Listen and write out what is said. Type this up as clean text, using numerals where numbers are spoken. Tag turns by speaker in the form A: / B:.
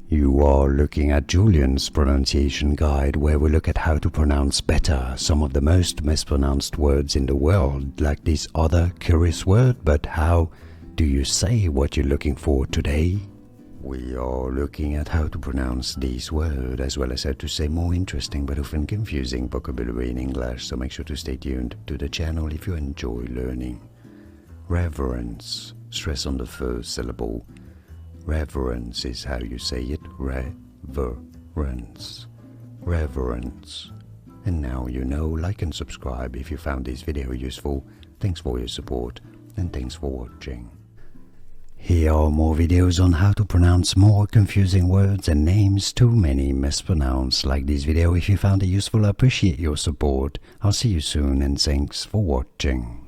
A: You are looking at Julian's pronunciation guide, where we look at how to pronounce better some of the most mispronounced words in the world, like this other curious word. But how do you say what you're looking for today? We are looking at how to pronounce these words, as well as how to say more interesting but often confusing vocabulary in English, so make sure to stay tuned to the channel if you enjoy learning. Reverence. Stress on the first syllable. Reverence is how you say it. Reverence. Reverence. And now you know. Like and subscribe if you found this video useful. Thanks for your support and thanks for watching. Here are more videos on how to pronounce more confusing words and names too many mispronounced. Like this video if you found it useful. I appreciate your support. I'll see you soon and thanks for watching.